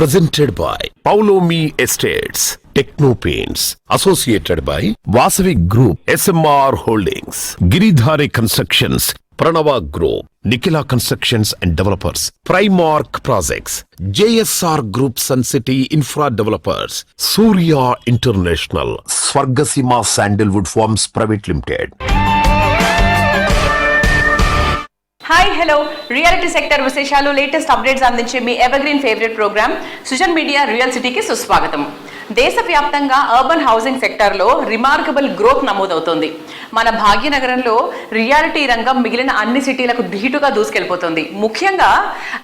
Presented by Paulomi Estates, Techno Paints, associated by Vasavi Group, SMR Holdings, Giridhari Constructions, Pranava Group, Nikila Constructions and Developers, Primark Projects, JSR Group Sun City Infra Developers, Surya International, Swargasima Sandalwood Farms Private Limited. Hi hello reality sector విశేషాలు latest updates అందించే మీ evergreen favourite programme Sujan media real సిటీకి సుస్వాగతం. దేశవ్యాప్తంగా urban housing సెక్టర్లో remarkable growth నమోదవుతోంది. మన భాగ్యనగరంలో రియాలిటీ రంగం మిగిలిన అన్ని సిటీలకు ధీటుగా దూసుకెళ్లిపోతుంది. ముఖ్యంగా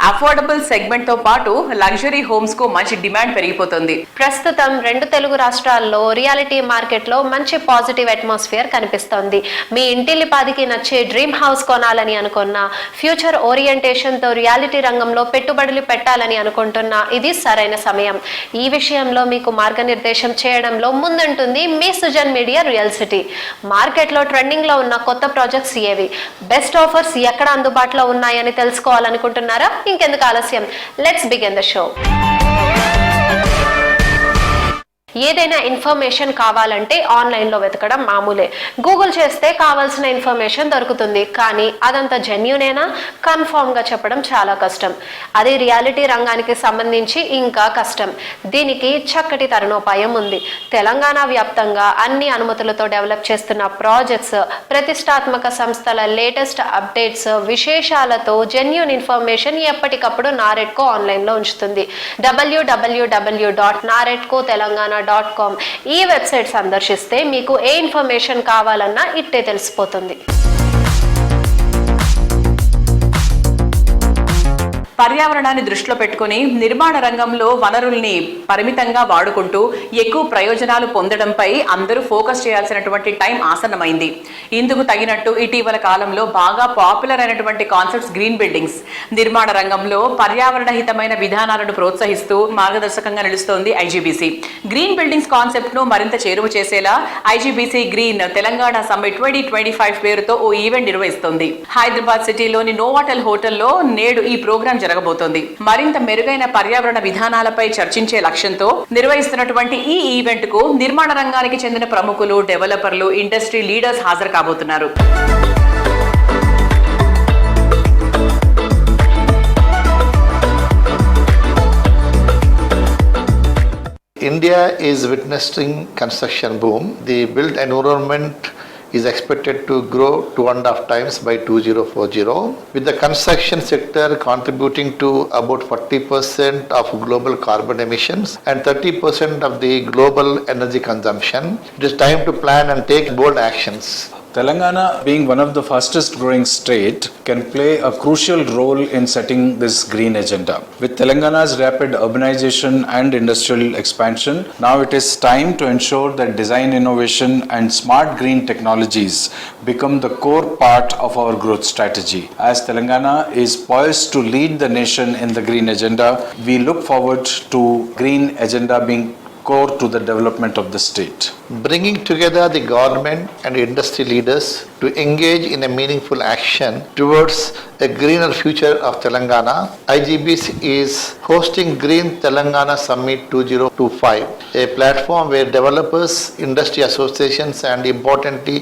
అఫోర్డబుల్ సెగ్మెంట్తో పాటు లగ్జరీ హోమ్స్కు మంచి డిమాండ్ పెరిగిపోతుంది. ప్రస్తుతం 2 తెలుగు రాష్ట్రాల్లో రియాలిటీ మార్కెట్లో మంచి పాజిటివ్ అట్మాస్ఫియర్ కనిపిస్తోంది. మీ ఇంటిల్లిపాదికి నచ్చే డ్రీమ్ హౌస్ కొనాలని అనుకున్నా, ఫ్యూచర్ ఓరియంటేషన్తో రియాలిటీ రంగంలో పెట్టుబడులు పెట్టాలని అనుకుంటున్నా ఇది సరైన సమయం. ఈ విషయంలో మీకు మార్గనిర్దేశం చేయడంలో ముందుంటుంది మీ సుజన్ మీడియా రియల్ సిటీ. మార్కెట్లో ట్రెండింగ్ లో ఉన్న కొత్త ప్రాజెక్ట్స్ ఏవి, బెస్ట్ ఆఫర్స్ ఎక్కడ అందుబాటులో ఉన్నాయని తెలుసుకోవాలనుకుంటున్నారా? ఇంకెందుకు ఆలస్యం, లెట్స్ బిగిన్ ద షో. ఏదైనా ఇన్ఫర్మేషన్ కావాలంటే ఆన్లైన్లో వెతకడం మామూలే. గూగుల్ చేస్తే కావాల్సిన ఇన్ఫర్మేషన్ దొరుకుతుంది, కానీ అదంతా జెన్యూనేనా కన్ఫామ్గా చెప్పడం చాలా కష్టం. అది రియాలిటీ రంగానికి సంబంధించి ఇంకా కష్టం. దీనికి చక్కటి తరుణోపాయం ఉంది. తెలంగాణ వ్యాప్తంగా అన్ని అనుమతులతో డెవలప్ చేస్తున్న ప్రాజెక్ట్స్, ప్రతిష్టాత్మక సంస్థల లేటెస్ట్ అప్డేట్స్, విశేషాలతో జెన్యూన్ ఇన్ఫర్మేషన్ ఎప్పటికప్పుడు నారెడ్కో ఆన్లైన్లో ఉంచుతుంది. www.naredco.telangana.com ఈ వెబ్సైట్ సందర్శిస్తే మీకు ఏ ఇన్ఫర్మేషన్ కావాలన్నా ఇట్టే తెలిసిపోతుంది. పర్యావరణాన్ని దృష్టిలో పెట్టుకుని నిర్మాణ రంగంలో వనరుల్ని పరిమితంగా వాడుకుంటూ ఎక్కువ ప్రయోజనాలు పొందడంపై అందరూ ఫోకస్ చేయాల్సినటువంటి టైం ఆసన్నమైంది. ఇందుకు తగినట్టు ఇటీవల కాలంలో బాగా పాపులర్ అయినటువంటి కాన్సెప్ట్స్ గ్రీన్ బిల్డింగ్స్. నిర్మాణ రంగంలో పర్యావరణ హితమైన విధానాలను ప్రోత్సహిస్తూ మార్గదర్శకంగా నిలుస్తోంది ఐజీబీసీ. గ్రీన్ బిల్డింగ్స్ కాన్సెప్ట్ ను మరింత చేరువ చేసేలా ఐజీబీసీ గ్రీన్ తెలంగాణ సమ్మిట్ 2025 పేరుతో ఓ ఈవెంట్ నిర్వహిస్తోంది. హైదరాబాద్ సిటీలోని నోవాటెల్ హోటల్లో నేడు ఈ ప్రోగ్రాం జరగబోతోంది. మరింత మెరుగైన పర్యావరణ విధానాలపై చర్చించే లక్ష్యంతో నిర్వహిస్తున్నటువంటి ఈ ఈవెంట్ కు నిర్మాణ రంగానికి చెందిన ప్రముఖులు, డెవలపర్లు, ఇండస్ట్రీ లీడర్స్ హాజరు కాబోతున్నారు. India is witnessing construction boom. The built environment is expected to grow 2.5 times by 2040, with the construction sector contributing to about 40% of global carbon emissions and 30% of the global energy consumption. It is time to plan and take bold actions. Telangana, being one of the fastest growing state, can play a crucial role in setting this green agenda. With Telangana's rapid urbanization and industrial expansion, now it is time to ensure that design innovation and smart green technologies become the core part of our growth strategy. As Telangana is poised to lead the nation in the green agenda, we look forward to green agenda being core to the development of the state. Bringing together the government and industry leaders to engage in a meaningful action towards a greener future of Telangana, IGBC is hosting Green Telangana Summit 2025, a platform where developers, industry associations and importantly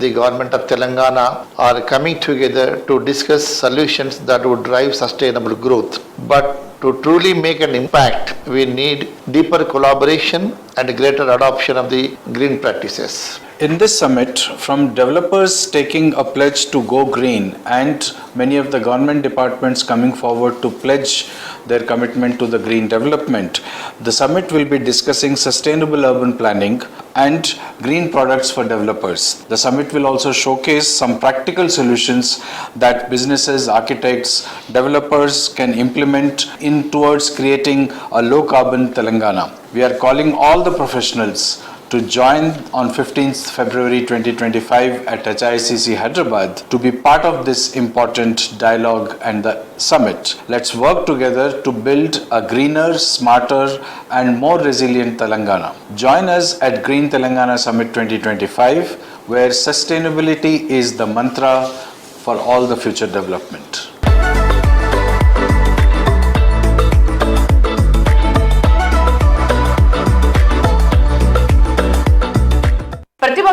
the government of Telangana are coming together to discuss solutions that would drive sustainable growth. But to truly make an impact, we need deeper collaboration and greater adoption of the green practices. In this summit, from developers taking a pledge to go green and many of the government departments coming forward to pledge their commitment to the green development, the summit will be discussing sustainable urban planning and green products for developers. The summit will also showcase some practical solutions that businesses, architects, developers can implement in towards creating a low carbon Telangana. We are calling all the professionals to join on 15th February 2025 at HICC Hyderabad to be part of this important dialogue and the summit. Let's work together to build a greener, smarter and more resilient Telangana. Join us at Green Telangana Summit 2025, where sustainability is the mantra for all the future development.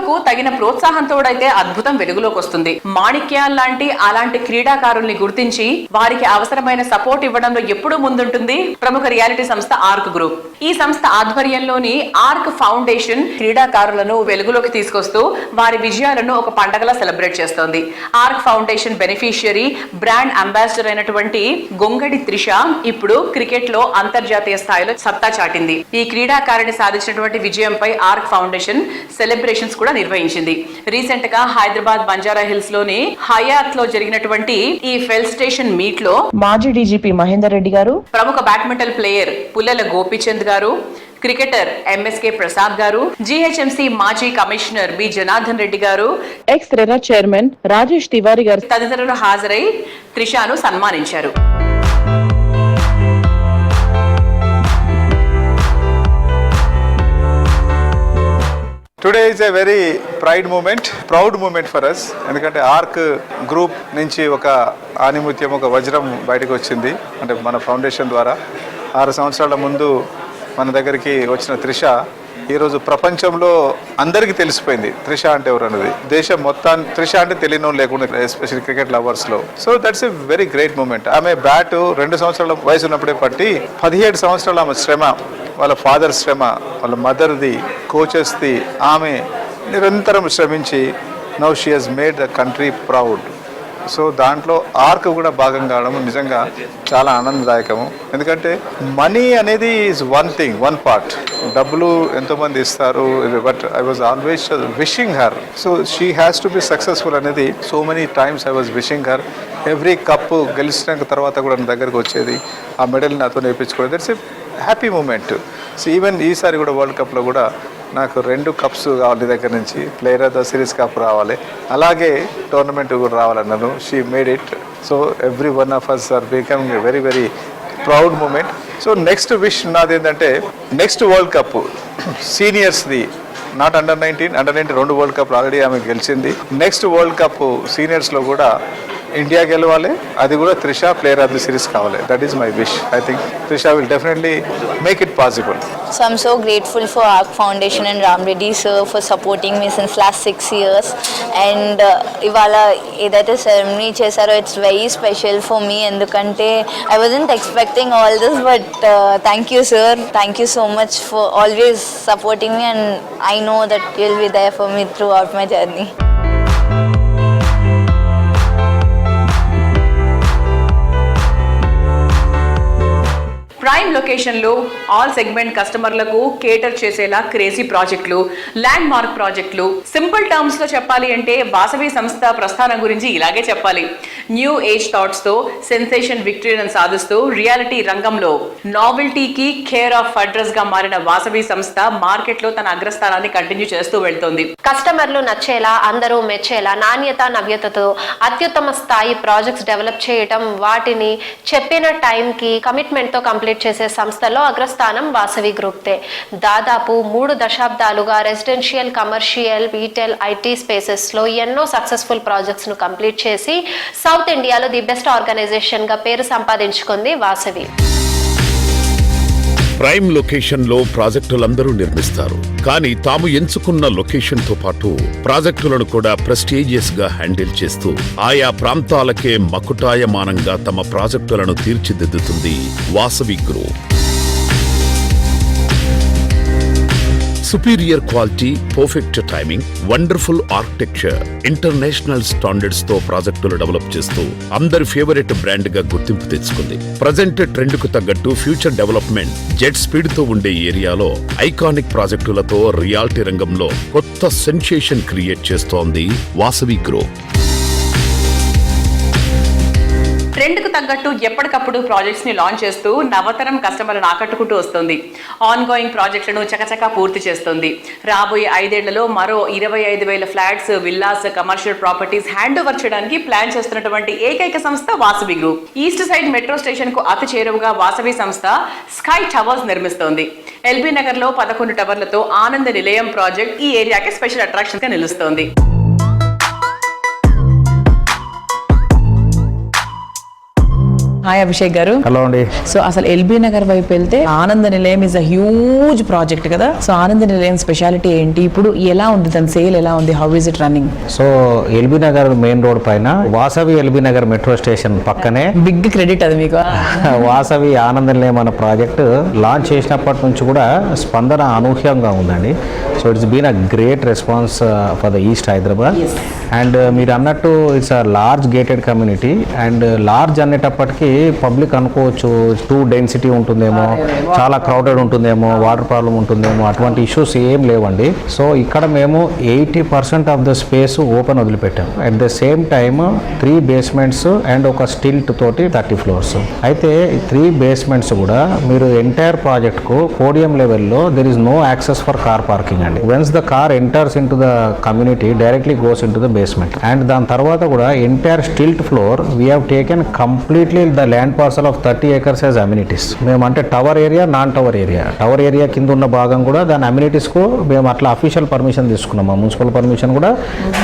ప్రతిభకు తగిన ప్రోత్సాహంతోడైతే అద్భుతం వెలుగులోకి వస్తుంది. మాణిక్యాల్ లాంటి అలాంటి క్రీడాకారుల్ని గుర్తించి వారికి అవసరమైన సపోర్ట్ ఇవ్వడంలో ఎప్పుడూ ముందుంటుంది ప్రముఖ రియాలిటీ సంస్థ ఆర్క్ గ్రూప్. ఈ సంస్థ ఆధ్వర్యంలోని ఆర్క్ ఫౌండేషన్ క్రీడాకారులను వెలుగులోకి తీసుకొస్తూ వారి విజయాలను ఒక పండగలా సెలబ్రేట్ చేస్తోంది. Arc foundation beneficiary brand ambassador అయినటువంటి గొంగడి త్రిష ఇప్పుడు క్రికెట్ లో అంతర్జాతీయ స్థాయిలో సత్తా చాటింది. ఈ క్రీడాకారిణి సాధించినటువంటి విజయంపై ఆర్క్ ఫౌండేషన్ సెలబ్రేషన్స్ కూడా నిర్వహించింది. రీసెంట్ గా హైదరాబాద్ బంజారా హిల్స్ లోని హయాత్ లో జరిగినటువంటి ఈ ఫెల్ స్టేషన్ మీట్ లో మాజీ డీజీపీ మహేందర్ రెడ్డి గారు, ప్రముఖ బ్యాడ్మింటన్ ప్లేయర్ పుల్లెల గోపీచంద్ గారు, క్రికెటర్ ఎంఎస్కే ప్రసాద్ గారు, జీహెచ్ఎంసీ మాజీ కమిషనర్ బి జనార్దన్ రెడ్డి గారు, ex RERA chairman Rajesh Tiwari గారు తదితరులు హాజరై త్రిషాను సన్మానించారు. Today is a very proud moment for us. ఎందుకంటే ఆర్క్ గ్రూప్ నుంచి ఒక ఆనిముత్యం, ఒక వజ్రం బయటకు వచ్చింది. అంటే మన ఫౌండేషన్ ద్వారా 6 సంవత్సరాల ముందు మన దగ్గరికి వచ్చిన త్రిష ఈరోజు ప్రపంచంలో అందరికీ తెలిసిపోయింది త్రిష అంటే ఎవరు అన్నది. దేశం మొత్తాన్ని త్రిష అంటే తెలియని లేకుండా, ఎస్పెషల్లీ క్రికెట్ లవర్స్లో. So that's a very great moment. ఆమె బ్యాట్ 2 సంవత్సరాల వయసు ఉన్నప్పుడే పట్టి 17 సంవత్సరాలు ఆమె శ్రమ, వాళ్ళ ఫాదర్ శ్రమ, వాళ్ళ మదర్ది, కోచెస్ది, ఆమె నిరంతరం శ్రమించి now she has made the country proud. So దాంట్లో ఆర్క్ కూడా భాగం కావడం నిజంగా చాలా ఆనందదాయకము. ఎందుకంటే మనీ అనేది ఈజ్ వన్ పార్ట్. డబ్బులు ఎంతోమంది ఇస్తారు, but I was always wishing her. So she has to be successful అనేది so many times I was wishing her. Every cup గెలిచిన తర్వాత కూడా నా దగ్గరకు వచ్చేది, ఆ మెడల్ నాతో నేర్పించుకోవడం. That's a happy moment. So even ఈసారి కూడా వరల్డ్ కప్లో కూడా నాకు 2 కప్స్ కావాలి దగ్గర నుంచి. Player of the series cup రావాలి, అలాగే టోర్నమెంట్ కూడా రావాలన్నాను. She made it. So every one of us are becoming a very very proud moment. సో నెక్స్ట్ విష్ నాది ఏంటంటే నెక్స్ట్ వరల్డ్ కప్ సీనియర్స్ది, not under 19, under 19 2 world cup already ఆమె గెలిచింది. నెక్స్ట్ వరల్డ్ కప్ సీనియర్స్లో కూడా ఇండియా గెలవాలి, అది కూడా Trisha player of the series కావాలి. That is my wish. I think Trisha will definitely make it possible. So I'm so grateful for ARC Foundation and Ram Reddy sir for supporting me since last 6 years. And ivala edaithe ceremony chesaro, it's very special for me endukante I wasn't expecting all this, but thank you sir, thank you so much for always supporting me, and I know that you'll be there for me throughout my journey. Prime లొకేషన్లో all segment కస్టమర్లకు కేటర్ చేసేలా crazy ప్రాజెక్టులు, land mark ప్రాజెక్టులు. Simple terms లో చెప్పాలి అంటే వాసవి సంస్థ ప్రస్థానం గురించి ఇలాగే చెప్పాలి. న్యూ ఏజ్ థాట్స్ తో సెన్సేషన్ విక్టరీలను సాధిస్తూ రియాలిటీ రంగంలో నావెల్టీకి కేర్ ఆఫ్ అడ్రస్ గా మారిన వాసవి సంస్థ మార్కెట్ లో తన అగ్రస్థానాన్ని కంటిన్యూ చేస్తూ వెళ్తోంది. కస్టమర్లు నచ్చేలా, అందరూ మెచ్చేలా నాణ్యత, నవ్యతతో అత్యుత్తమ స్థాయి ప్రాజెక్ట్స్ డెవలప్ చేయటం, వాటిని చెప్పిన టైంకి కమిట్మెంట్ తో కంప్లీట్ చేసే సంస్థలో అగ్రస్థానం వాసవి గ్రూప్తే. దాదాపు 3 దశాబ్దాలుగా residential, commercial, retail, IT spaces లో ఎన్నో సక్సెస్ఫుల్ ప్రాజెక్ట్స్ ను కంప్లీట్ చేసి సౌత్ ఇండియాలో ది బెస్ట్ ఆర్గనైజేషన్ గా పేరు సంపాదించుకుంది వాసవి. ప్రైమ్ లొకేషన్ లో ప్రాజెక్టులందరూ నిర్మిస్తారు, కానీ తాము ఎంచుకున్న లొకేషన్ తో పాటు ప్రాజెక్టులను కూడా ప్రెస్టీజియస్ గా హ్యాండిల్ చేస్తూ ఆయా ప్రాంతాలకే మకుటాయమానంగా తమ ప్రాజెక్టులను తీర్చిదిద్దుతుంది Vasavi group. Superior quality, perfect timing, wonderful architecture, international standards తో ప్రాజెక్టులు డెవలప్ చేస్తూ అందరి ఫేవరెట్ బ్రాండ్ గా గుర్తింపు తెచ్చుకుంది. ప్రజెంట్ ట్రెండ్ కు తగ్గట్టు ఫ్యూచర్ డెవలప్మెంట్ జెట్ స్పీడ్ తో ఉండే ఏరియాలో ఐకానిక్ ప్రాజెక్టులతో రియాలిటీ రంగంలో కొత్త సెన్సేషన్ క్రియేట్ చేస్తోంది వాసవి గ్రూప్. ట్రెండ్ కు తగ్గట్టు ఎప్పటికప్పుడు ప్రాజెక్ట్స్ ని లాంచ్ చేస్తూ నవతరం కస్టమర్లను ఆకట్టుకుంటూ వస్తుంది. ఆన్ గోయింగ్ ప్రాజెక్టులను చకచకా పూర్తి చేస్తుంది. రాబోయే 5 ఏళ్లలో మరో 25,000 flats, villas, commercial properties hand over చేయడానికి ప్లాన్ చేస్తున్నటువంటి ఏకైక సంస్థ Vasavi group. East side metro station కు అతి చేరువగా వాసవి సంస్థ స్కై టవర్స్ నిర్మిస్తోంది. ఎల్బీ నగర్ లో 11 టవర్లతో ఆనంద నిలయం ప్రాజెక్ట్ ఈ ఏరియాకి స్పెషల్ అట్రాక్షన్ గా నిలుస్తోంది. హాయ్ అభిషేక్ గారు. హలో అండి. సో అసలు ఎల్బీ నగర్ వైపు వెళ్తే ఆనంద నిలయం ఇస్ అ హ్యూజ్ ప్రాజెక్ట్ కదా. సో ఆనంద నిలయం స్పెషాలిటీ ఏంటి, ఇప్పుడు ఎలా ఉంది, దాని సేల్ ఎలా ఉంది, how is it running? So LB Nagar main road పైన Vasavi LB Nagar metro station పక్కనే బిగ్ క్రెడిట్ అది మీకు. వాసవి ఆనంద నిలయం అన్న ప్రాజెక్ట్ లాంచ్ చేసినప్పటి నుంచి కూడా స్పందన అనూహ్యంగా ఉందండి. So it's been a great response for the east Hyderabad. And మీరు అన్నట్టు it's a large gated community. And large అనేటప్పటికీ పబ్లిక్ అనుకోవచ్చు టూ డెన్సిటీ ఉంటుందేమో, చాలా క్రౌడెడ్ ఉంటుందేమో, వాటర్ ప్రాబ్లం ఉంటుందేమో, అటువంటి ఇష్యూస్ ఏం లేవండి. సో ఇక్కడ మేము 80% ఆఫ్ ద స్పేస్ ఓపెన్ వదిలిపెట్టాం. At the same time 3 basements and ఒక స్టిల్ట్ తోటి 30 floors. అయితే 3 basements కూడా మీరు ఎంటైర్ ప్రాజెక్ట్కు పోడియం లెవెల్లో there is no access for car parking అండి. Once the car enters in to the community directly goes in to the basement. And దాని తర్వాత కూడా entire stilt floor we have taken completely the land parcel of 30 acres as amenities. మేము అంటే tower area, non tower area, tower area కింద ఉన్న భాగం కూడా దాని అమ్యూనిటీస్కు మేము అట్లా అఫీషియల్ పర్మిషన్ తీసుకున్నాం. మున్సిపల్ పర్మిషన్ కూడా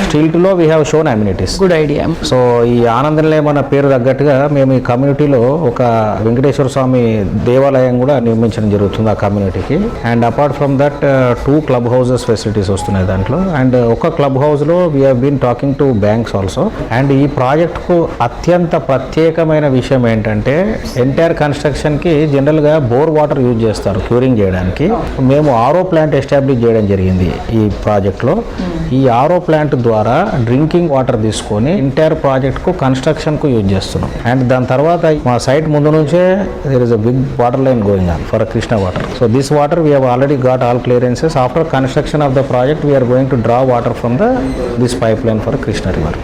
స్టిల్ట్లో we have shown amenities. Good idea. So ఈ ఆనంద నిలయం అన్న పేరు తగ్గట్టుగా మేము ఈ కమ్యూనిటీలో ఒక వెంకటేశ్వర స్వామి దేవాలయం కూడా నిర్మించడం జరుగుతుంది ఆ కమ్యూనిటీకి. And apart from that 2 club houses facilities వస్తున్నాయి దాంట్లో. అండ్ ఒక క్లబ్ హౌస్లో we have been talking to banks also. And ఈ ప్రాజెక్ట్కు అత్యంత ప్రత్యేకమైన విషయం ఏంటంటే ఎంటైర్ కన్స్ట్రక్షన్కి జనరల్గా బోర్ వాటర్ యూజ్ చేస్తారు క్యూరింగ్ చేయడానికి. మేము ఆర్ఓ ప్లాంట్ ఎస్టాబ్లిష్ చేయడం జరిగింది ఈ ప్రాజెక్ట్లో. ఈ ఆర్ఓ ప్లాంట్ ద్వారా డ్రింకింగ్ వాటర్ తీసుకొని ఎంటైర్ ప్రాజెక్ట్కు కన్స్ట్రక్షన్కు యూజ్ చేస్తున్నాం. అండ్ దాని తర్వాత మా సైట్ ముందు నుంచే there is a big water line going on for Krishna water. So this water we have already got all clearances. After construction of the project we are going to draw water from this pipeline for Krishna river.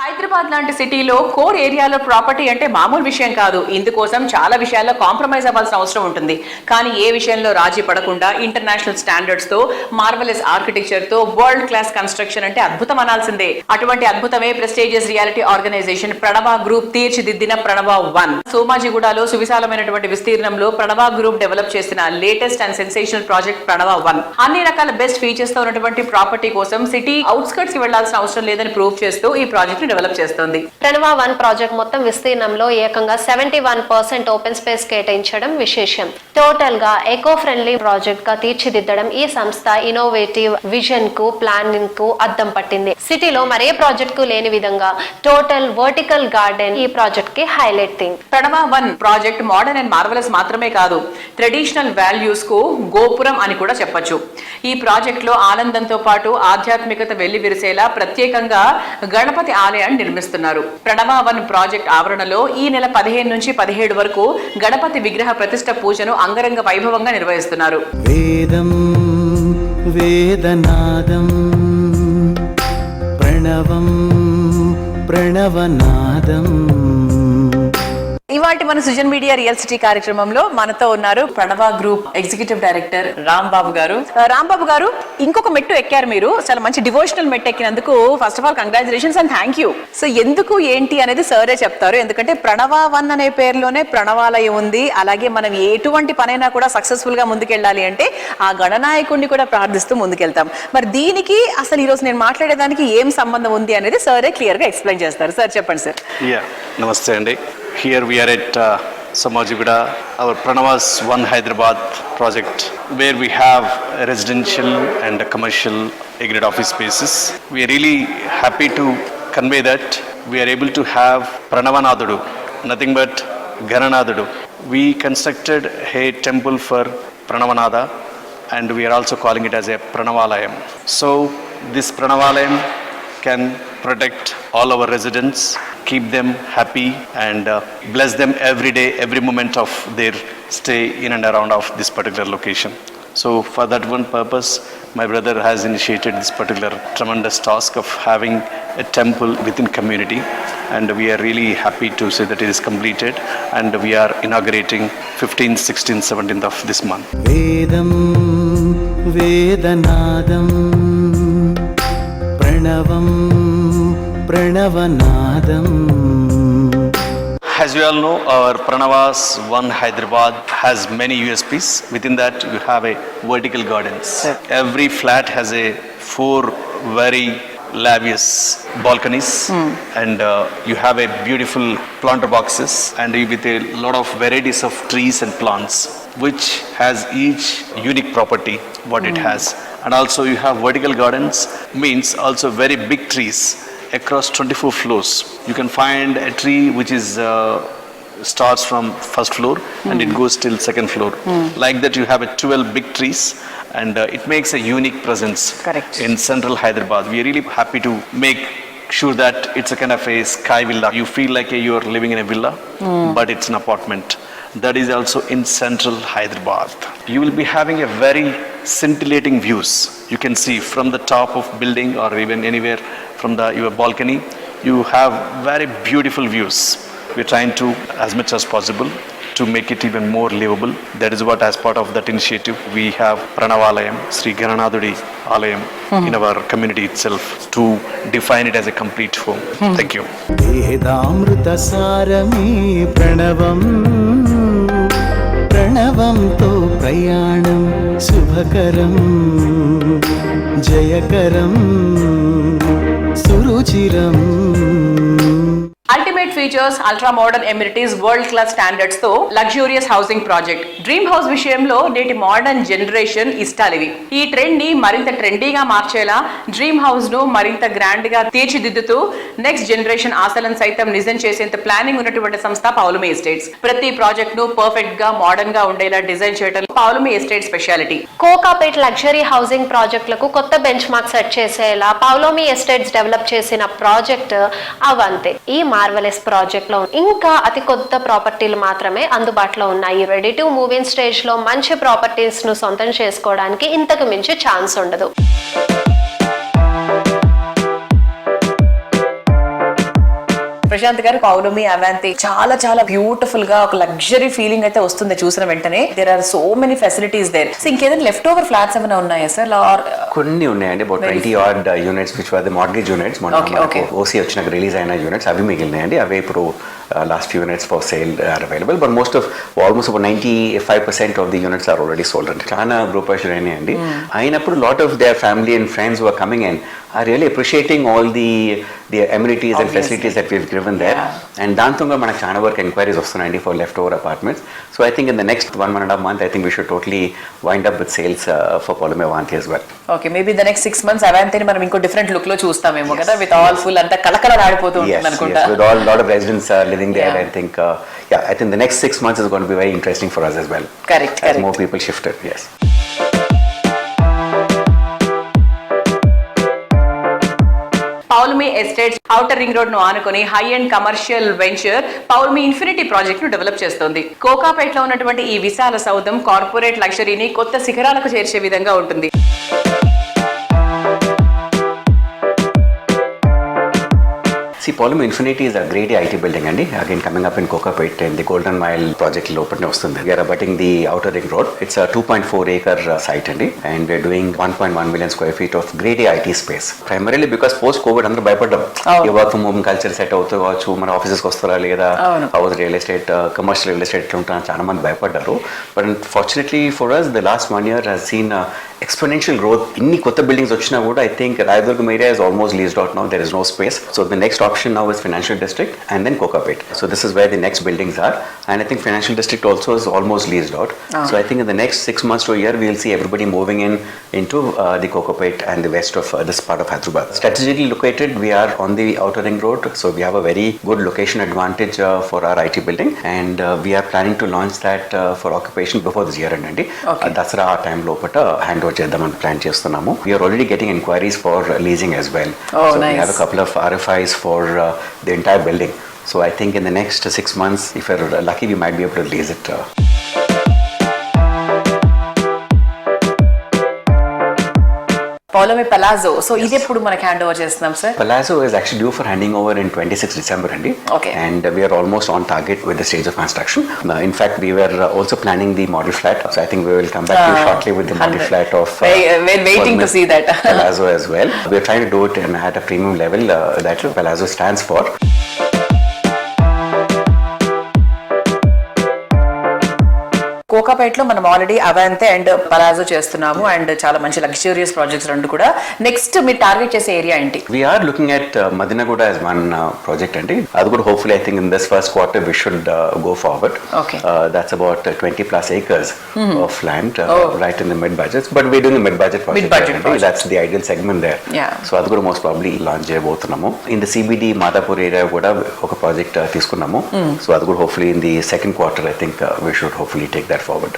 Hyderabad లాంటి సిటీలో core ఏరియాలో property అంటే మామూలు విషయం కాదు. ఇందుకోసం చాలా విషయాల్లో కాంప్రమైజ్ అవ్వాల్సిన అవసరం ఉంటుంది. కానీ ఏ విషయంలో రాజీ పడకుండా ఇంటర్నేషనల్ స్టాండర్డ్స్ తో, మార్వెలస్ ఆర్కిటెక్చర్ తో వరల్డ్ క్లాస్ కన్స్ట్రక్షన్ అంటే అద్భుతం అనాల్సిందే. అటువంటి అద్భుతమే ప్రెస్టీజియస్ రియాలిటీ ఆర్గనైజేషన్ ప్రణవ గ్రూప్ తీర్చిదిద్దిన ప్రణవ 1. సోమాజిగూడలో సువిశాలమైనటువంటి విస్తీర్ణంలో ప్రణవ గ్రూప్ డెవలప్ చేసిన లేటెస్ట్ అండ్ సెన్సేషనల్ ప్రాజెక్ట్ ప్రణవ 1. అన్ని రకాల బెస్ట్ ఫీచర్స్ తో ఉన్నటువంటి ప్రాపర్టీ కోసం సిటీ అవుట్స్కర్ట్స్ కి వెళ్లాల్సిన అవసరం లేదని ప్రూవ్ చేస్తూ ఈ ప్రాజెక్ట్ డెవలప్ చేస్తుంది. ప్రణవ 1 ప్రాజెక్ట్ మొత్తం విస్తీర్ణంలో ఏకంగా 71% ఓపెన్ స్పేస్ కేటాయించడం విశేషం. టోటల్ గా ఎకో ఫ్రెండ్లీ ప్రాజెక్ట్ గా తీర్చిదిద్దడం ఈ సంస్థ ఇన్నోవేటివ్ విజన్ కు, ప్లానింగ్ కు అద్దం పట్టింది. సిటీలో మరే ప్రాజెక్ట్ కు లేని విధంగా టోటల్ వర్టికల్ గార్డెన్ ఈ ప్రాజెక్ట్ కి highlight thing. Pranav 1 project modern and marvellous మాత్రమే కాదు, ట్రెడిషనల్ వాల్యూస్ కు గోపురం అని కూడా చెప్పొచ్చు. ఈ ప్రాజెక్ట్ లో ఆనందంతో పాటు ఆధ్యాత్మికత వెళ్లి విరిసేలా ప్రత్యేకంగా గణపతి ఆలయాన్ని నిర్మిస్తున్నారు. ప్రణవ 1 ప్రాజెక్ట్ ఆవరణలో ఈ నెల 15 నుంచి 17 వరకు గణపతి విగ్రహ ప్రతిష్ఠ పూజను అంగరంగ వైభవంగా నిర్వహిస్తున్నారు. వేదం వేదనాదం ప్రణవం ప్రణవనాదం. ఇవాటి మన సుజన్ మీడియా రియల్ సిటీ కార్యక్రమంలో మనతో ఉన్నారు ప్రణవ గ్రూప్ ఎగ్జిక్యూటివ్ డైరెక్టర్ రాంబాబు గారు. రాంబాబు గారు, ఇంకొక మెట్టు ఎక్కారు మీరు. చాలా మంచి డివోషనల్ మెట్టు ఎక్కినందుకు first of all congratulations and thank you. So ఎందుకు ఏంటి అనేది సరే చెప్తారు. ఎందుకంటే ప్రణవ 1 అనే పేరులోనే ప్రణవాలయం ఉంది. అలాగే మనం ఎటువంటి పనైనా కూడా సక్సెస్ఫుల్ గా ముందుకెళ్ళాలి అంటే ఆ గణనాయకుడిని కూడా ప్రార్థిస్తూ ముందుకెళ్తాం. మరి దీనికి అసలు ఈ రోజు నేను మాట్లాడేదానికి ఏం సంబంధం ఉంది అనేది సరే క్లియర్ గా ఎక్స్ప్లెయిన్ చేస్తారు. సార్ చెప్పండి సార్. నమస్తే అండి. Here we are at Somajigoda, our Pranavas 1 Hyderabad project, where we have a residential and a commercial agreed office spaces. We are really happy to convey that we are able to have Pranavanadudu, nothing but Gananadudu. We constructed a temple for Pranavanada and we are also calling it as a Pranavalayam. So this Pranavalayam can protect all our residents, keep them happy and bless them every day, every moment of their stay in and around of this particular location. So for that one purpose, my brother has initiated this particular tremendous task of having a temple within community, and we are really happy to say that it is completed and we are inaugurating 15th, 16th, 17th of this month. Vedam Vedanadam Pranavam Pranavanadam. As you all know, our Pranavas 1 Hyderabad has many USPs. Within that, you have a vertical gardens. Every flat has a 4 very lavish balconies, and you have a beautiful planter boxes, and with a lot of varieties of trees and plants, which has each unique property what it has. And also you have vertical gardens, means also very big trees across 24 floors. You can find a tree which is starts from first floor and it goes till second floor. Like that you have a 12 big trees, and it makes a unique presence. Correct. In central Hyderabad. We are really happy to make sure that it's a kind of a sky villa. You feel like you are living in a villa, but it's an apartment. That is also in central Hyderabad. You will be having a very scintillating views. You can see from the top of building or even anywhere from your balcony. You have very beautiful views. We're trying to, as much as possible, to make it even more livable. That is what, as part of that initiative, we have Pranavalayam, Sri Gananadudi Alayam in our community itself to define it as a complete home. Thank you. వేదామృత సారమే ప్రణవం ప్రణవంతో ప్రయాణం శుభకరం జయకరం సురుచిరం. Ultimate features, ultra modern amenities, world class standards తో luxurious housing project dream house విషయంలో నేటి modern generation ఇష్టాలివి. ఈ ట్రెండ్ ని మరింత ట్రెండీగా మార్చేలా డ్రీమ్ హౌస్ ను మరింత గ్రాండ్ గా తీర్చిదిద్దుతూ నెక్స్ట్ జనరేషన్ ఆశలను సైతం నిజం చేసేంత ప్లానింగ్ ఉన్నటువంటి సంస్థ పౌలమి ఎస్టేట్స్. ప్రతి ప్రాజెక్ట్ ను పర్ఫెక్ట్ గా మోడర్న్ గా ఉండేలా డిజైన్ చేయడం Paulami estate speciality. Kokapet luxury housing ప్రాజెక్టులకు కొత్త బెంచ్ మార్క్ సెట్ చేసేలా పౌలోమి ఎస్టేట్స్ డెవలప్ చేసిన ప్రాజెక్ట్ అవంతే. ఈ మార్వెలస్ ప్రాజెక్ట్ లో ఇంకా అతి కొత్త ప్రాపర్టీలు మాత్రమే అందుబాటులో ఉన్నాయి. Ready to move in stage లో మంచి ప్రాపర్టీస్ ను సొంతం చేసుకోవడానికి ఇంతకు మించి ఛాన్స్ ఉండదు. ప్రశాంత్ గారు, పౌలమి అవంతి చాలా చాలా బ్యూటిఫుల్ గా ఒక లగ్జరీ ఫీలింగ్ అయితే వస్తుంది చూసిన వెంటనే. There are so many facilities there. So ఇంకేదైనా లెఫ్ట్ ఓవర్ ఫ్లాట్స్ ఏమైనా ఉన్నాయా సార్? కొన్ని ఉన్నాయండి, about 20 odd units which were the mortgage units. OC వచ్చినాక రిలీజ్ అయిన యూనిట్స్ అవి మిగిలినాయండి. అవే ఇప్పుడు last few units for sale are available. But most of almost about 95% of the units are already sold అండి. చాలా గ్రూప్ అయినాయండి. అయినప్పుడు lot of there family and friends were coming in are really appreciating all the amenities and facilities that we've given there. And దాంతో మనకు చాలా వరకు enquiries వస్తున్నాయండి for leftover apartments. So I think in the next 1.5 month I think we should totally wind up with sales for Palomi Avanti as well. Okay, maybe the next 6 months అవంతిని మనం ఇంకో different look లో చూస్తామేమో కదా, with all full అంతా కలకలలాడిపోతూ ఉంటుంది అనుకుంటా. Yes, with all lot of residents living there. I think I think the next 6 months is going to be very interesting for us as well. Correct. As more people shifted. Yes. Paulami estates outer ring road ను ఆనుకొని high and commercial venture Paulami infinity project ను develop చేస్తోంది. కోకాపేట్ లో ఉన్నటువంటి ఈ విశాల సౌధం corporate లగ్జరీని కొత్త శిఖరాలకు చేర్చే విధంగా ఉంటుంది. See, Palomi Infinity is a great IT building, and again coming up in Kokapet in the Golden Mile project open వస్తుంది. We are abutting the outer ring road. It's a 2.4 acre site and we're doing 1.1 million square feet of grade A IT space. Primarily because post COVID అందరూ భయపడ్డాం. ఈ work from home culture set అవుతావచ్చు, మన ఆఫీసెస్కి వస్తారా లేదా, house real estate commercial real estate ఉంటా చాలా మంది భయపడ్డారు. But fortunately for us the last 1 year has seen exponential growth. ఇన్ని కొత్త బిల్డింగ్స్ వచ్చినా కూడా I think Rayadurgam area is almost leased out now. There is no space. So the next option now is Financial District and then Kokapet. So this is where the next buildings are, and I think Financial District also is almost leased out. So I think in the next 6 months to a year we will see everybody moving into the Kokapet and the west of this part of Hyderabad. Strategically located, we are on the outer ring road, so we have a very good location advantage for our IT building, and we are planning to launch that for occupation before this year end andi. Dasara time lopata hand over cheddamani plan chestunnamo. We are already getting inquiries for leasing as well. So nice. We have a couple of RFIs for the entire building. So I think in the next 6 months, if we're lucky, we might be able to lease it. Paulami Palazzo, so ఇది ఎప్పుడు మనకి hand over చేస్తున్నాం sir? Palazzo is actually due for handing over in 26 December andi. Okay. And we are almost on target with the stage of construction. In fact, we were also planning the model flat. So I think we will come back to you shortly with the model flat of we're waiting to see that. Palazzo as well. We are trying to do it at a premium level that Palazzo stands for. కోకాపేటలో మనం already అవంతే and palazzo చేస్తున్నాము and చాలా మంచి luxurious projects రెండు కూడా. Next మీరు target చేసే area ఏంటి? We are looking at Madinaguda as one project and అది కూడా hopefully I think in this first quarter we should go forward. Okay. That's about 20 plus acres of land right in the mid budgets, but we're doing a mid budget project. Mid-budget project. That's the ideal segment there. Yeah. So అది కూడా most probably launch చేయబోతున్నాము. In the CBD Madhapur area కూడా ఒక project తీసుకున్నాము. So అది కూడా hopefully in the second quarter I think we should hopefully take that forward.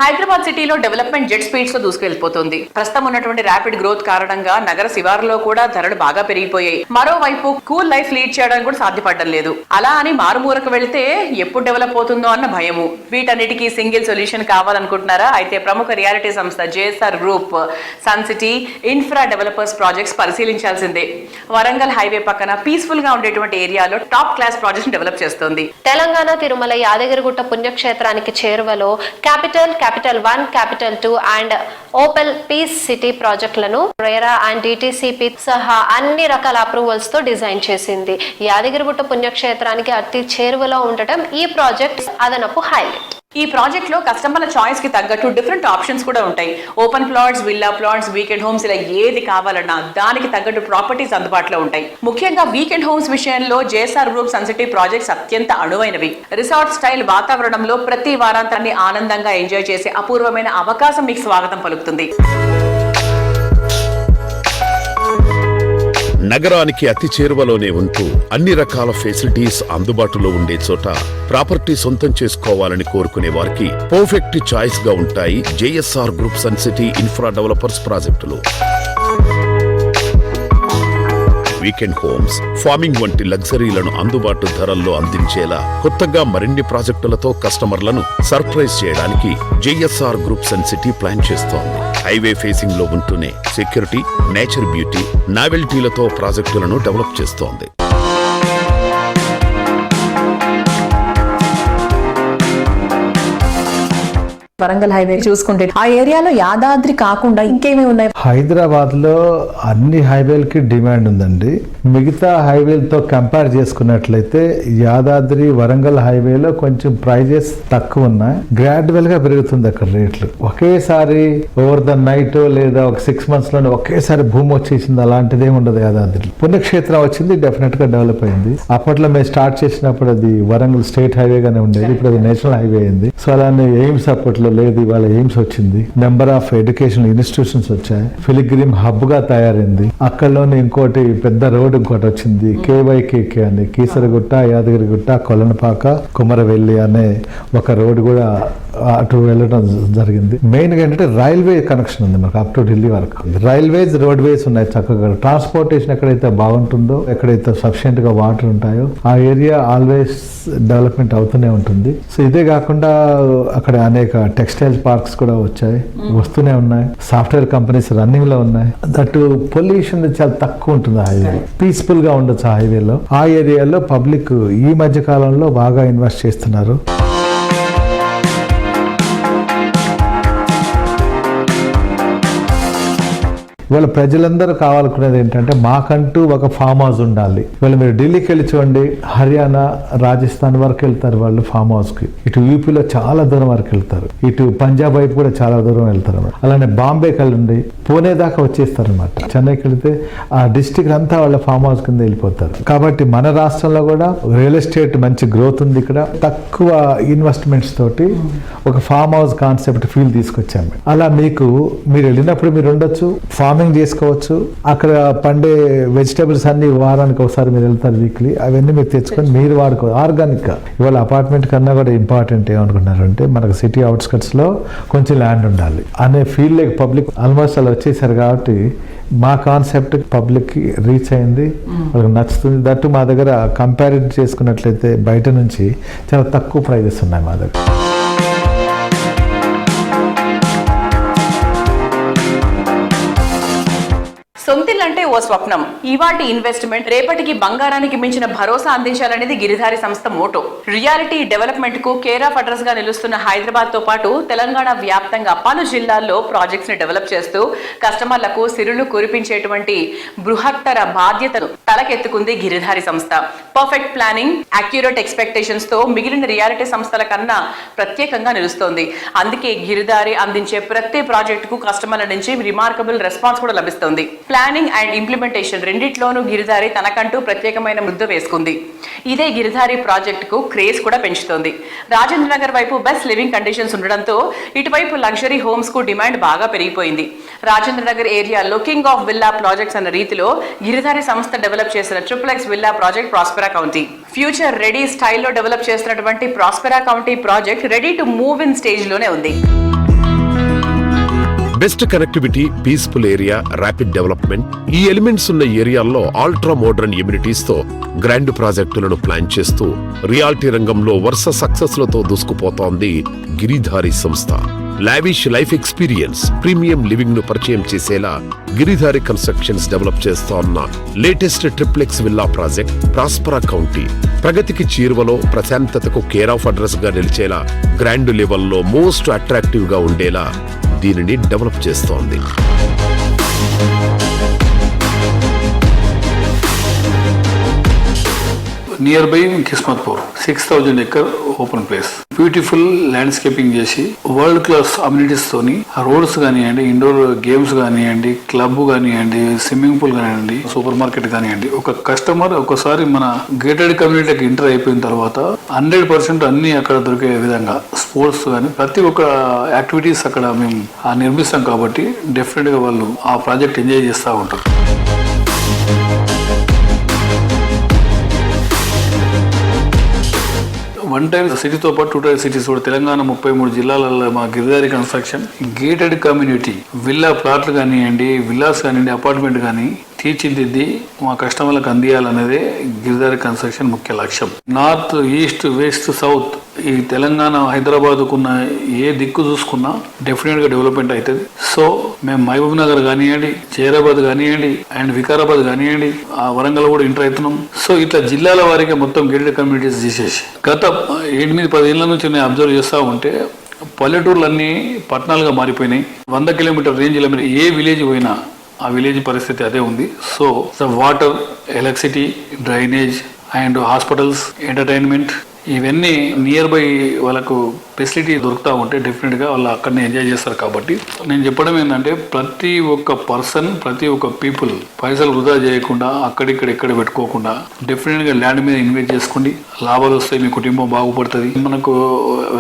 Hyderabad సిటీలో development jet speeds తో దూసుకెళ్లిపోతుంది. ప్రస్తుతం ఉన్నటువంటి ర్యాపిడ్ గ్రోత్ కారణంగా నగర శివారులో కూడా ధరలు బాగా పెరిగిపోయాయి. మరోవైపు కూల్ లైఫ్ లీడ్ చేయడానికి కూడా సాధ్యపడడం లేదు. అలా అని మారుమూరకు వెళ్తే ఎప్పుడు డెవలప్ అవుతుందో అన్న భయము. వీటన్నిటికీ సింగిల్ సొల్యూషన్ కావాలనుకుంటున్నారా? అయితే ప్రముఖ రియాలిటీ సంస్థ JSR group sun city infra developers projects పరిశీలించాల్సిందే. వరంగల్ హైవే పక్కన పీస్ఫుల్ గా ఉండేటువంటి ఏరియాలో టాప్ క్లాస్ ప్రాజెక్ట్స్ డెవలప్ చేస్తోంది. తెలంగాణ తిరుమల యాదగిరిగుట్ట పుణ్యక్షేత్రానికి చేరువలో capital 1, capital 2 and opal peace city ప్రాజెక్టులను రేరా అండ్ డిటిసిపి సహా అన్ని రకాల అప్రూవల్స్ తో డిజైన్ చేసింది. యాదగిరిగుట్ట పుణ్యక్షేత్రానికి అతి చేరువలో ఉండటం ఈ ప్రాజెక్ట్ అదనపు హైలైట్. ఈ ప్రాజెక్ట్ లో కస్టమర్ల చాయిస్ కి తగ్గట్టు డిఫరెంట్ ఆప్షన్స్ కూడా ఉంటాయి. Open plots, villa plots, weekend homes ఇలా ఏది కావాలన్నా దానికి తగ్గట్టు ప్రాపర్టీస్ అందుబాటులో ఉంటాయి. ముఖ్యంగా వీకెండ్ హోమ్స్ విషయంలో JSR group sun city projects అత్యంత అనువైనవి. రిసార్ట్ స్టైల్ వాతావరణంలో ప్రతి వారాంతాన్ని ఆనందంగా ఎంజాయ్ చేసే అపూర్వమైన అవకాశం మీకు స్వాగతం పలుకుతుంది. నగరానికి అతి చేరువలోనే ఉంటూ అన్ని రకాల ఫెసిలిటీస్ అందుబాటులో ఉండే చోట ప్రాపర్టీ సొంతం చేసుకోవాలని కోరుకునే వారికి పర్ఫెక్ట్ చాయిస్ గా ఉంటాయి JSR group sun city infra developers ప్రాజెక్టులు. వీకెండ్ హోమ్స్, ఫార్మింగ్ వంటి లగ్జరీలను అందుబాటు ధరల్లో అందించేలా కొత్తగా మరిన్ని ప్రాజెక్టులతో కస్టమర్లను సర్ప్రైజ్ చేయడానికి JSR group sun city plan చేస్తోంది. హైవే ఫేసింగ్ లో ఉంటూనే సెక్యూరిటీ, నేచర్ బ్యూటీ, నావెల్టీలతో ప్రాజెక్టులను డెవలప్ చేస్తోంది. వరంగల్ హైవే చూసుకుంటే ఆ ఏరియాలో యాదాద్రి కాకుండా ఇంకేమీ ఉన్నాయి? హైదరాబాద్ లో అన్ని హైవేలకి డిమాండ్ ఉందండి. మిగతా హైవేలతో కంపేర్ చేసుకున్నట్లయితే యాదాద్రి వరంగల్ హైవేలో కొంచెం ప్రైజెస్ తక్కువ ఉన్నాయి. గ్రాడ్యువల్ గా పెరుగుతుంది అక్కడ రేట్లు. ఒకేసారి ఓవర్ ద నైట్ లేదా ఒక 6 months లోనే ఒకేసారి భూమి వచ్చేసింది అలాంటిది ఏమి ఉండదు. యాదాద్రి పుణ్యక్షేత్రం వచ్చింది, డెఫినెట్ గా డెవలప్ అయింది. అప్పట్లో మేము స్టార్ట్ చేసినప్పుడు అది వరంగల్ స్టేట్ హైవే గానే ఉండేది, ఇప్పుడు అది నేషనల్ హైవే అయింది. సో అలానే ఎయిమ్స్ అప్పట్లో లేదు, ఇవాళ ఎయిమ్స్ వచ్చింది. నెంబర్ ఆఫ్ ఎడ్యుకేషనల్ ఇన్స్టిట్యూషన్స్ వచ్చాయి. ఫిలిగ్రిమ్ హబ్ గా తయారైంది. అక్కడలోనే ఇంకోటి పెద్ద రోడ్ ఇంకోటి వచ్చింది, కేవైకేకే అని. కీసరగుట్ట, యాదగిరిగుట్ట, కొలనపాక, కుమరవెల్లి అనే ఒక రోడ్ కూడా అటు వెళ్ళడం జరిగింది. మెయిన్ గా ఏంటంటే రైల్వే కనెక్షన్ ఉంది మనకు అప్ టు ఢిల్లీ వరకు. రైల్వేస్, రోడ్ వేస్ ఉన్నాయి చక్కగా. ట్రాన్స్పోర్టేషన్ ఎక్కడైతే బాగుంటుందో, ఎక్కడైతే సఫిషియెంట్ గా వాటర్ ఉంటాయో ఆ ఏరియా ఆల్వేస్ డెవలప్మెంట్ అవుతూనే ఉంటుంది. సో ఇదే కాకుండా అక్కడ అనేక టెక్స్టైల్ పార్క్స్ కూడా వచ్చాయి, వస్తూనే ఉన్నాయి. సాఫ్ట్వేర్ కంపెనీస్ రన్నింగ్ లో ఉన్నాయి. దట్ పొల్యూషన్ చాలా తక్కువ ఉంటుంది ఆ హైవే. పీస్ఫుల్ గా ఉండొచ్చు ఆ హైవేలో. ఆ ఏరియాలో పబ్లిక్ ఈ మధ్య కాలంలో బాగా ఇన్వెస్ట్ చేస్తున్నారు. ఇవాళ ప్రజలందరూ కావాలనుకునేది ఏంటంటే మాకంటూ ఒక ఫామ్ హౌస్ ఉండాలి. ఇవాళ మీరు ఢిల్లీకి వెళ్ళి చూడండి, హర్యానా, రాజస్థాన్ వరకు వెళ్తారు వాళ్ళు ఫామ్ హౌస్ కి. ఇటు యూపీలో చాలా దూరం వరకు వెళ్తారు, ఇటు పంజాబ్ వైపు కూడా చాలా దూరం వెళ్తారు అన్నమాట. అలానే బాంబేకి వెళ్ళండి, పూణే దాకా వచ్చేస్తారు అనమాట. చెన్నైకి వెళితే ఆ డిస్టిక్ అంతా వాళ్ళ ఫామ్ హౌస్ కింద వెళ్ళిపోతారు. కాబట్టి మన రాష్ట్రంలో కూడా రియల్ ఎస్టేట్ మంచి గ్రోత్ ఉంది. ఇక్కడ తక్కువ ఇన్వెస్ట్మెంట్స్ తోటి ఒక ఫామ్ హౌస్ కాన్సెప్ట్ ఫీల్ తీసుకొచ్చాము. అలా మీరు వెళ్ళినప్పుడు మీరు ఉండొచ్చు, ఫార్మింగ్ చేసుకోవచ్చు. అక్కడ పండే వెజిటబుల్స్ అన్ని వారానికి ఒకసారి మీరు వెళ్తారు, వీక్లీ. అవన్నీ మీరు తెచ్చుకొని మీరు వాడుకో ఆర్గానిక్ గా. ఇవాళ అపార్ట్మెంట్ కన్నా కూడా ఇంపార్టెంట్ ఏమనుకుంటున్నారంటే మనకు సిటీ అవుట్స్కట్స్ లో కొంచెం ల్యాండ్ ఉండాలి అనే ఫీల్ లేక పబ్లిక్ ఆల్మోస్ట్ అలా వచ్చేసారు. కాబట్టి మా కాన్సెప్ట్ పబ్లిక్ కి రీచ్ అయింది, వాళ్ళకి నచ్చుతుంది. దట్టు మా దగ్గర కంపేర్ చేసుకున్నట్లయితే బయట నుంచి చాలా తక్కువ ప్రైజెస్ ఉన్నాయి మా దగ్గర. సొంతిల్లు అంటే ఓ స్వప్నం, ఇవాటి ఇన్వెస్ట్మెంట్ రేపటికి బంగారానికి మించిన భరోసా అందించాలనేది గిరిధారి సంస్థ మోటో. రియాలిటీ డెవలప్మెంట్ కు కేర్ ఆఫ్ అడ్రస్ గా నిలుస్తున్న హైదరాబాద్ తో పాటు తెలంగాణ వ్యాప్తంగా పలు జిల్లాల్లో ప్రాజెక్ట్స్ ని డెవలప్ చేస్తూ కస్టమర్లకు సిరులు కురిపించేటువంటి బృహత్తర బాధ్యతను తలకెత్తుకుంది గిరిధారి సంస్థ. పర్ఫెక్ట్ ప్లానింగ్, అక్యురేట్ ఎక్స్పెక్టేషన్స్ తో మిగిలిన రియాలిటీ సంస్థల కన్నా ప్రత్యేకంగా నిలుస్తోంది. అందుకే గిరిధారి అందించే ప్రతి ప్రాజెక్ట్ కు కస్టమర్ల నుంచి రిమార్కబుల్ రెస్పాన్స్ కూడా లభిస్తుంది. ప్లానింగ్ అండ్ ఇంప్లిమెంటేషన్ రెండిట్లోనూ గిరిధారి తనకంటూ ప్రత్యేకమైన ముద్ద వేసుకుంది. ఇదే గిరిధారి ప్రాజెక్ట్ కు క్రేజ్ కూడా పెంచుతోంది. రాజేంద్ర నగర్ వైపు బెస్ట్ లివింగ్ కండిషన్స్ ఉండడంతో ఇటువైపు లగ్జరీ హోమ్స్ కు డిమాండ్ బాగా పెరిగిపోయింది. రాజేంద్ర నగర్ ఏరియాలో కింగ్ ఆఫ్ విల్లా ప్రాజెక్ట్స్ అన్న రీతిలో గిరిధారి సంస్థ డెవలప్ చేసిన triplex villa project Prospera county. Future ready స్టైల్లో డెవలప్ చేసినటువంటి Prospera county project ready to move in stage లోనే ఉంది. Best connectivity, peaceful area, rapid development, ఈ ఎలిమెంట్స్ ఉన్న ఏరియాల్లో అల్ట్రా మోడర్న్ ఎమ్యూనిటీస్ తో గ్రాండ్ ప్రాజెక్టులను ప్లాన్ చేస్తూ రియాలిటీ రంగంలో వరుస సక్సెస్ లతో దూసుకుపోతోంది గిరిధారి సంస్థ. Lavish life experience, premium living ను పరిచయం చేసేలా గిరిధారి కన్స్ట్రక్షన్స్ డెవలప్ చేస్తోన్న latest triplex villa project Prospera county ప్రగతికి చేరువలో ప్రశాంతతకు కేర్ ఆఫ్ అడ్రస్ గా నిలిచేలా గ్రాండ్ లెవెల్లో మోస్ట్ అట్రాక్టివ్ గా ఉండేలా దీనిని డెవలప్ చేస్తోంది. Near by Kismatpur 6000 acre open place, beautiful landscaping చేసి వరల్డ్ క్లాస్ అమ్యూనిటీస్ తోని రోడ్స్ కానివ్వండి, ఇండోర్ గేమ్స్ కానివ్వండి, క్లబ్ కానివ్వండి, స్విమ్మింగ్ పూల్ కానివ్వండి, సూపర్ మార్కెట్ కానివ్వండి. ఒక కస్టమర్ ఒకసారి మన గేటెడ్ కమ్యూనిటీకి ఎంటర్ అయిపోయిన తర్వాత 100% అన్ని అక్కడ దొరికే విధంగా స్పోర్ట్స్ కానీ ప్రతి ఒక్క యాక్టివిటీస్ అక్కడ మేము నిర్మిస్తాం కాబట్టి డెఫినెట్ గా వాళ్ళు ఆ ప్రాజెక్ట్ ఎంజాయ్ చేస్తూ ఉంటారు. వన్ టైం సిటీతో పాటు 2 టైర్ సిటీస్ కూడా తెలంగాణ 33 జిల్లాలలో మా Giridhari construction gated community villa ప్లాట్లు కానివ్వండి, విల్లాస్ కానివ్వండి, అపార్ట్మెంట్ కానీ తీర్చిదిద్ది మా కస్టమర్లకు అందియాలనేదే గిరిధారి కన్స్ట్రక్షన్ ముఖ్య లక్ష్యం. నార్త్, ఈస్ట్, వెస్ట్, సౌత్ ఈ తెలంగాణ హైదరాబాద్కున్న ఏ దిక్కు చూసుకున్నా డెఫినెట్గా డెవలప్మెంట్ అవుతుంది. సో మేము మహబూబ్ నగర్ కానివ్వండి, జైరాబాద్ కానివ్వండి అండ్ వికారాబాద్ కానివ్వండి, ఆ వరంగల్ కూడా ఎంటర్ అవుతున్నాం. సో ఇట్లా జిల్లాల వారికి మొత్తం గేటెడ్ కమ్యూనిటీస్ తీసేసి గత 8-10 ఏళ్ల నుంచి నేను అబ్జర్వ్ చేస్తూ ఉంటే పల్లెటూర్లన్నీ పట్టణాలుగా మారిపోయినాయి. 100 కిలోమీటర్ రేంజ్లో మీరు ఏ విలేజ్ పోయినా ఆ విలేజ్ పరిస్థితి అదే ఉంది. So water, electricity, drainage and hospitals, entertainment ఇవన్నీ నియర్ బై వాళ్ళకు ఫెసిలిటీ దొరుకుతూ ఉంటే డెఫినెట్గా వాళ్ళు అక్కడనే ఎంజాయ్ చేస్తారు. కాబట్టి నేను చెప్పడం ఏంటంటే ప్రతి ఒక్క పర్సన్, ప్రతి ఒక్క పీపుల్ పైసలు వృధా చేయకుండా ఎక్కడ పెట్టుకోకుండా డెఫినెట్గా ల్యాండ్ మీద ఇన్వెస్ట్ చేసుకోండి. లాభాలు వస్తాయి, మీ కుటుంబం బాగుపడుతుంది. మనకు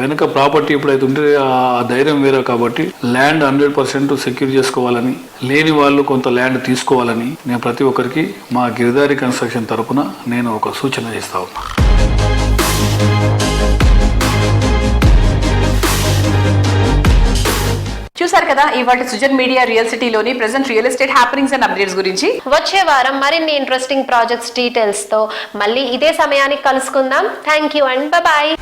వెనుక ప్రాపర్టీ ఎప్పుడైతే ఉంటే ఆ ధైర్యం వేరే. కాబట్టి ల్యాండ్ 100% సెక్యూర్ చేసుకోవాలని, లేని వాళ్ళు కొంత ల్యాండ్ తీసుకోవాలని నేను ప్రతి ఒక్కరికి మా గిరిధారి కన్స్ట్రక్షన్ తరఫున నేను ఒక సూచన చేస్తా ఉన్నా. చూసారు కదా ఇవాళ సుజన్ మీడియా రియల్ సిటీలోని present real estate happenings and updates గురించి. వచ్చే వారం మరిన్ని ఇంట్రెస్టింగ్ ప్రాజెక్ట్స్ డీటెయిల్స్ తో మళ్ళీ ఇదే సమయానికి కలుసుకుందాం. Thank you and bye.